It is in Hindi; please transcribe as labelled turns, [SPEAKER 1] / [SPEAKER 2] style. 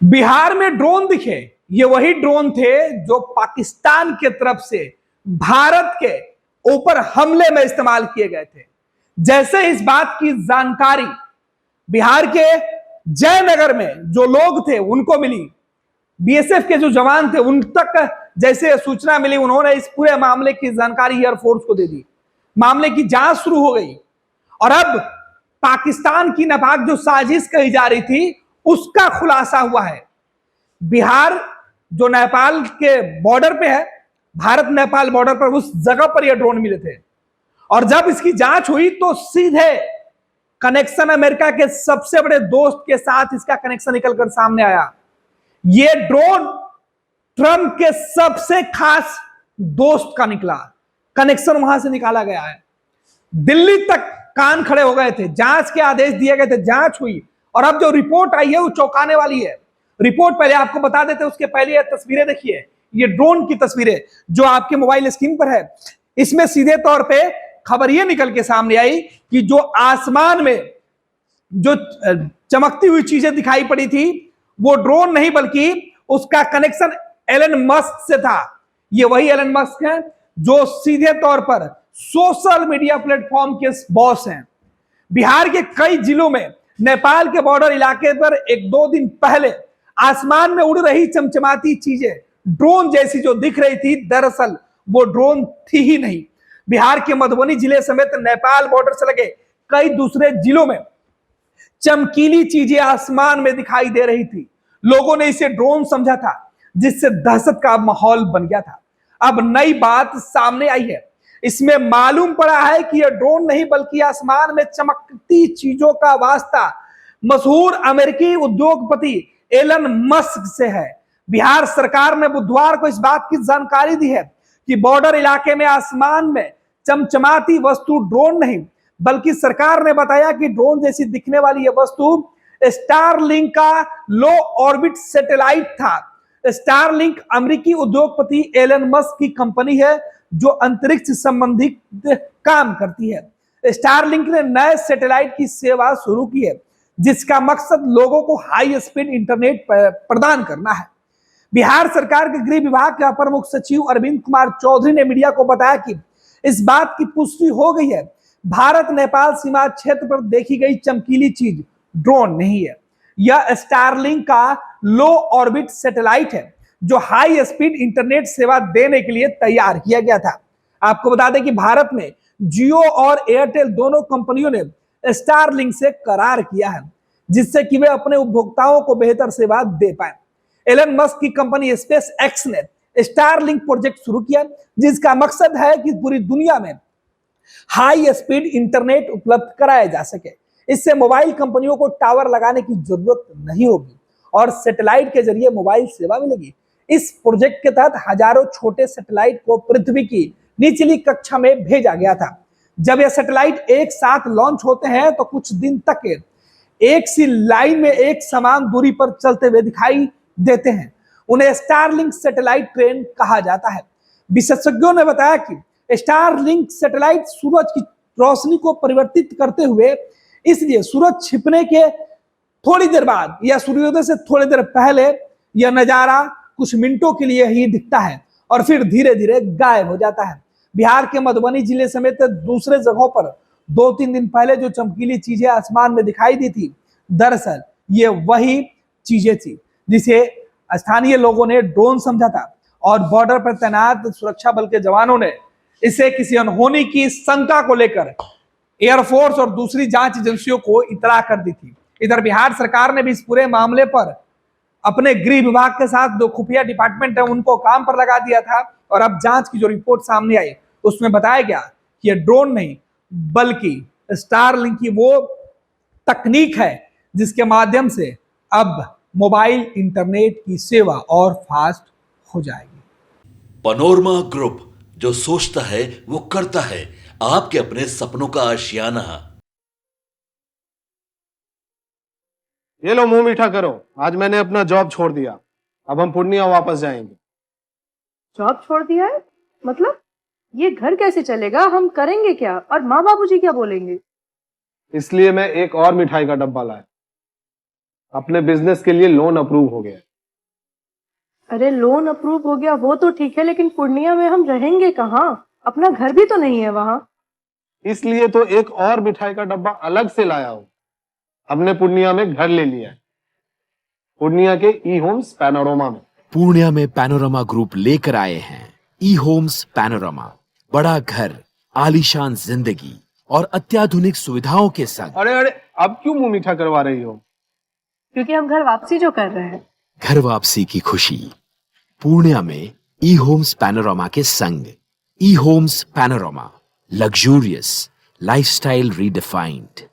[SPEAKER 1] बिहार में ड्रोन दिखे, ये वही ड्रोन थे जो पाकिस्तान के तरफ से भारत के ऊपर हमले में इस्तेमाल किए गए थे। जैसे इस बात की जानकारी बिहार के जयनगर में जो लोग थे उनको मिली, बीएसएफ के जो जवान थे उन तक जैसे सूचना मिली, उन्होंने इस पूरे मामले की जानकारी एयरफोर्स को दे दी। मामले की जांच शुरू हो गई और अब पाकिस्तान की नापाक जो साजिश कही जा रही थी उसका खुलासा हुआ है। बिहार जो नेपाल के बॉर्डर पे है, भारत नेपाल बॉर्डर पर, उस जगह पर यह ड्रोन मिले थे और जब इसकी जांच हुई तो सीधे कनेक्शन अमेरिका के सबसे बड़े दोस्त के साथ इसका कनेक्शन निकलकर सामने आया। यह ड्रोन ट्रंप के सबसे खास दोस्त का निकला, कनेक्शन वहां से निकाला गया है। दिल्ली तक कान खड़े हो गए थे, जांच के आदेश दिए गए थे, जांच हुई और अब जो रिपोर्ट आई है वो चौंकाने वाली है। रिपोर्ट पहले आपको बता देते, उसके पहले ये तस्वीरें देखिए, ये ड्रोन की तस्वीरें जो आपके मोबाइल स्क्रीन पर है। इसमें सीधे तौर पे खबर ये निकल के सामने आई कि जो आसमान में जो चमकती हुई चीजें दिखाई पड़ी थी वो ड्रोन नहीं बल्कि उसका कनेक्शन एलन मस्क से था। ये वही एलन मस्क है जो सीधे तौर पर सोशल मीडिया प्लेटफॉर्म के बॉस हैं। बिहार के कई जिलों में नेपाल के बॉर्डर इलाके पर एक दो दिन पहले आसमान में उड़ रही चमचमाती चीजें ड्रोन जैसी जो दिख रही थी, दरअसल वो ड्रोन थी ही नहीं। बिहार के मधुबनी जिले समेत नेपाल बॉर्डर से लगे कई दूसरे जिलों में चमकीली चीजें आसमान में दिखाई दे रही थी। लोगों ने इसे ड्रोन समझा था, जिससे दहशत का माहौल बन गया था। अब नई बात सामने आई है, इसमें मालूम पड़ा है कि यह ड्रोन नहीं बल्कि आसमान में चमकती चीजों का वास्ता मशहूर अमेरिकी उद्योगपति एलन मस्क से है। बिहार सरकार ने बुधवार को इस बात की जानकारी दी है कि बॉर्डर इलाके में आसमान में चमचमाती वस्तु ड्रोन नहीं बल्कि सरकार ने बताया कि ड्रोन जैसी दिखने वाली यह वस्तु स्टारलिंक का लो ऑर्बिट सैटेलाइट था। स्टारलिंक अमेरिकी उद्योगपति एलन मस्क की कंपनी है जो अंतरिक्ष संबंधी काम करती है। स्टारलिंक ने नए सैटेलाइट की सेवा शुरू की है जिसका मकसद लोगों को हाई स्पीड इंटरनेट प्रदान करना है। बिहार सरकार के गृह विभाग के अपर मुख्य सचिव अरविंद कुमार चौधरी ने मीडिया को बताया कि इस बात की पुष्टि हो गई है, भारत नेपाल सीमा क्षेत्र पर देखी गई चमकीली चीज ड्रोन नहीं है। यह स्टारलिंक का लो ऑर्बिट सैटेलाइट है जो हाई स्पीड इंटरनेट सेवा देने के लिए तैयार किया गया था। आपको बता दें कि भारत में जियो और एयरटेल दोनों कंपनियों ने स्टारलिंक से करार किया है जिससे कि वे अपने उपभोक्ताओं को बेहतर सेवा दे पाए। एलन मस्क की कंपनी स्पेस एक्स ने स्टारलिंक प्रोजेक्ट शुरू किया जिसका मकसद है कि पूरी दुनिया में हाई स्पीड इंटरनेट उपलब्ध कराया जा सके। इससे मोबाइल कंपनियों को टावर लगाने की जरूरत नहीं होगी और सैटेलाइट के जरिए मोबाइल सेवा मिलेगी। इस प्रोजेक्ट के तहत हजारों छोटे सैटेलाइट को पृथ्वी की निचली कक्षा में भेजा गया था। जब यह सैटेलाइट एक साथ लॉन्च होते हैं तो कुछ दिन तक एक सी लाइन में एक समान दूरी पर चलते हुए दिखाई देते हैं। उन्हें स्टारलिंक सैटेलाइट ट्रेन कहा जाता है। विशेषज्ञों ने बताया कि स्टारलिंक सैटेलाइट सूरज की रोशनी को परिवर्तित करते हुए, इसलिए सूरज छिपने के थोड़ी देर बाद या सूर्योदय से थोड़ी देर पहले यह नजारा कुछ मिनटों के लिए ही दिखता है और फिर धीरे धीरे गायब हो जाता है। बिहार के मधुबनी जिले समेत दूसरे जगहों पर 2-3 दिन पहले जो चमकीली चीजें आसमान में दिखाई दी थी, दरअसल ये वही चीजें थी जिसे स्थानीय लोगों ने ड्रोन समझा था और बॉर्डर पर तैनात सुरक्षा बल के जवानों ने इसे किसी अनहोनी की शंका को लेकर एयरफोर्स और दूसरी जांच एजेंसियों को इतला कर दी थी। इधर बिहार सरकार ने भी इस पूरे मामले पर अपने गृह विभाग के साथ जो खुफिया डिपार्टमेंट है उनको काम पर लगा दिया था और अब जांच की जो रिपोर्ट सामने आई उसमें बताया गया कि यह ड्रोन नहीं बल्कि स्टारलिंक की वो तकनीक है जिसके माध्यम से अब मोबाइल इंटरनेट की सेवा और फास्ट हो जाएगी।
[SPEAKER 2] पनोरमा ग्रुप, जो सोचता है वो करता है। आपके अपने सपनों का आशियाना।
[SPEAKER 3] ये लो मुंह मीठा करो, आज मैंने अपना जॉब छोड़ दिया, अब हम पूर्णिया वापस जाएंगे।
[SPEAKER 4] जॉब छोड़ दिया है? मतलब ये घर कैसे चलेगा? हम करेंगे क्या? और माँ बाबूजी क्या बोलेंगे?
[SPEAKER 3] इसलिए मैं एक और मिठाई का डब्बा लाया। अपने बिजनेस के लिए लोन अप्रूव हो गया है।
[SPEAKER 4] अरे लोन अप्रूव हो गया वो तो ठीक है, लेकिन पूर्णिया में हम रहेंगे कहाँ? अपना घर भी तो नहीं है वहां।
[SPEAKER 3] इसलिए तो एक और मिठाई का डब्बा अलग से लाया हूं। हमने पूर्णिया में घर ले लिया है, पूर्णिया के ई होम्स पैनोरमा में।
[SPEAKER 5] पूर्णिया में पैनोरमा ग्रुप लेकर आए हैं ई होम्स पैनोरमा। बड़ा घर, आलीशान जिंदगी और अत्याधुनिक सुविधाओं के संग।
[SPEAKER 3] अरे अरे, अब क्यों मुंह मीठा करवा रही हो?
[SPEAKER 4] क्योंकि हम घर वापसी जो कर रहे हैं।
[SPEAKER 5] घर वापसी की खुशी पूर्णिया में ई होम्स पैनोरमा के संग। ई homes panorama, luxurious lifestyle redefined.